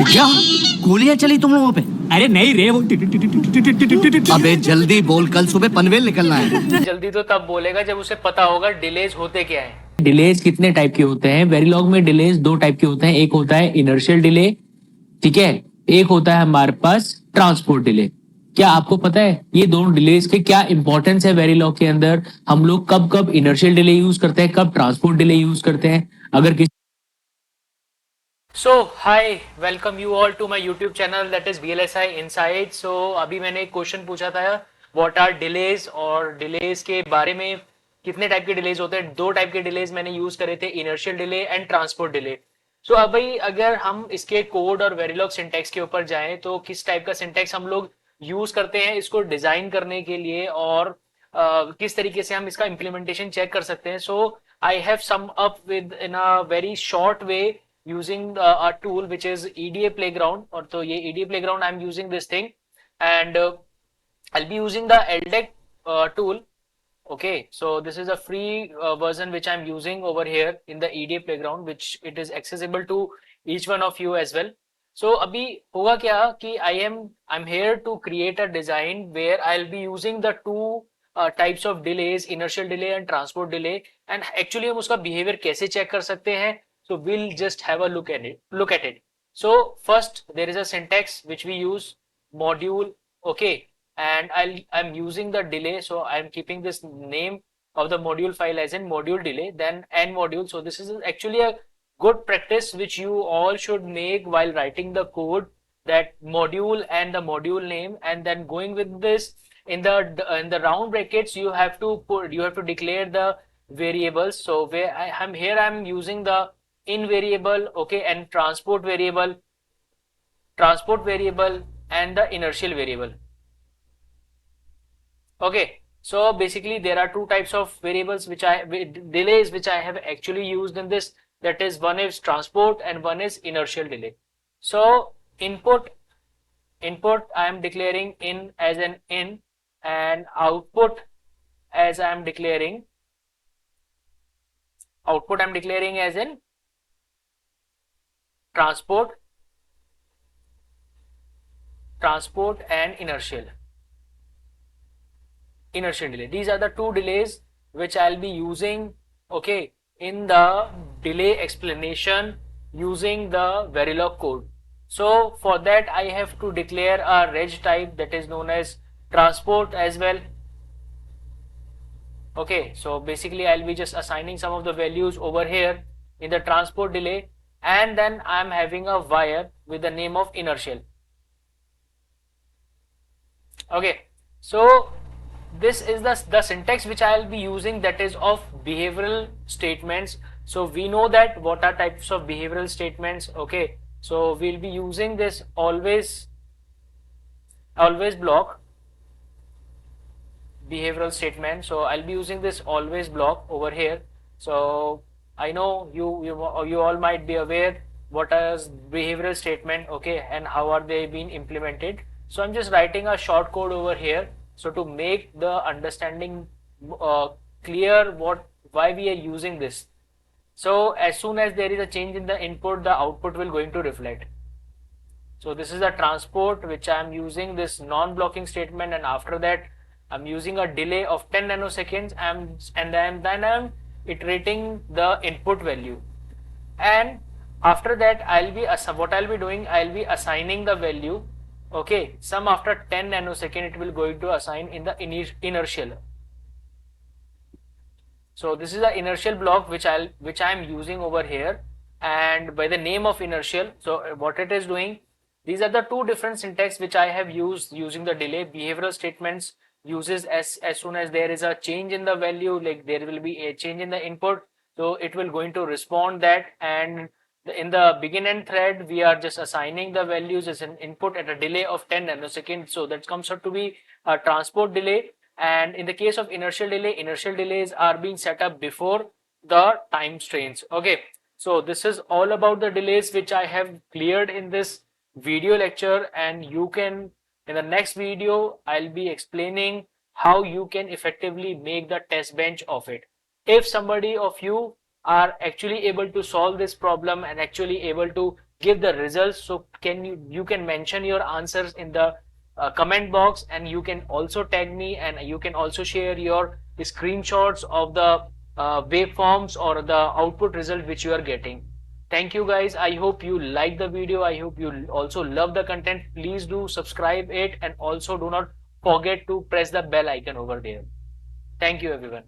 क्या गोलियां चली तुम लोगों पे? अरे नहीं रे, वो अबे जल्दी बोल, कल सुबह पनवेल निकलना है। जल्दी तो तब बोलेगा जब उसे पता होगा डिलेज होते क्या है। डिलेज कितने टाइप के होते हैं? वेरिलॉग में डिलेज दो टाइप के होते हैं। एक होता है इनर्शियल डिले, ठीक है, एक होता है हमारे पास ट्रांसपोर्ट डिले। क्या आपको पता है ये दोनों डिलेज के क्या इंपॉर्टेंस है वेरिलॉग के अंदर? हम लोग कब कब इनर्शियल डिले यूज करते हैं, कब ट्रांसपोर्ट डिले यूज करते हैं? अगर किसी so hi, welcome you all to my YouTube channel that is VLSI inside. So अभी मैंने एक क्वेश्चन पूछा था, व्हाट आर डिलेज, और डिलेज के बारे में कितने टाइप के डिलेज होते हैं। दो टाइप के डिलेज मैंने यूज करे थे, inertial delay and transport delay. So अब भाई अगर हम इसके कोड और वेरिलॉग सिंटैक्स के ऊपर जाएं तो किस टाइप का सिंटैक्स हम लोग यूज करते हैं इसको डिजाइन करने के लिए, और किस तरीके से हम इसका इम्प्लीमेंटेशन चेक कर सकते हैं। So I have sum up within a very short way using a tool which is EDA Playground। और तो ये EDA Playground I'm using this thing, and I'll be using the LDEC tool. Okay, so this is a free version which I'm using over here in the EDA Playground, which it is accessible to each one of you as well. So अभी होगा क्या कि I'm here to create a design where I'll be using the two types of delays, inertial delay and transport delay, and actually हम उसका behavior कैसे check कर सकते हैं। So we'll just have a look at it. So first there is a syntax which we use, module, okay, and I'm using the delay, so I'm keeping this name of the module file as in module delay, then end module. So this is actually a good practice which you all should make while writing the code, that module and the module name, and then going with this in the round brackets you have to declare the variables. So where I'm using the in variable, okay, and transport variable and the inertial variable. Okay, so basically there are two types of variables delays which I have actually used in this, that is one is transport and one is inertial delay. So input I am declaring in as an in, and output as I am declaring as in transport and inertial delay. These are the two delays which I'll be using, okay, in the delay explanation using the Verilog code. So for that I have to declare a reg type that is known as transport as well. Okay, so basically I'll be just assigning some of the values over here in the transport delay, and then I'm having a wire with the name of inertial. Okay, so this is the syntax which I'll be using, that is of behavioral statements. So we know that what are types of behavioral statements. Okay, so we'll be using this always block behavioral statement. So I'll be using this always block over here. So I know you all might be aware what is behavioral statement, okay, and how are they being implemented. So I'm just writing a short code over here, so to make the understanding clear why we are using this. So as soon as there is a change in the input, the output will going to reflect. So this is the transport which I am using this non-blocking statement, and after that I'm using a delay of 10 nanoseconds, and then I'm iterating the input value, and after that I'll be assigning the value, okay, some after 10 nanosecond it will going to assign in the inertial. So this is the inertial block which I'm using over here, and by the name of inertial. So what it is doing, these are the two different syntax which I have used using the delay. Behavioral statements uses as soon as there is a change in the value, like there will be a change in the input, so it will going to respond that, and in the begin end thread we are just assigning the values as an input at a delay of 10 nanoseconds. So that comes out to be a transport delay, and in the case of inertial delays are being set up before the time strains. Okay, so this is all about the delays which I have cleared in this video lecture, and you can, in the next video I'll be explaining how you can effectively make the test bench of it. If somebody of you are actually able to solve this problem and actually able to give the results. So you can mention your answers in the comment box, and you can also tag me, and you can also share your screenshots of the waveforms or the output result which you are getting. Thank you guys. I hope you like the video. I hope you also love the content. Please do subscribe it, and also do not forget to press the bell icon over there. Thank you everyone.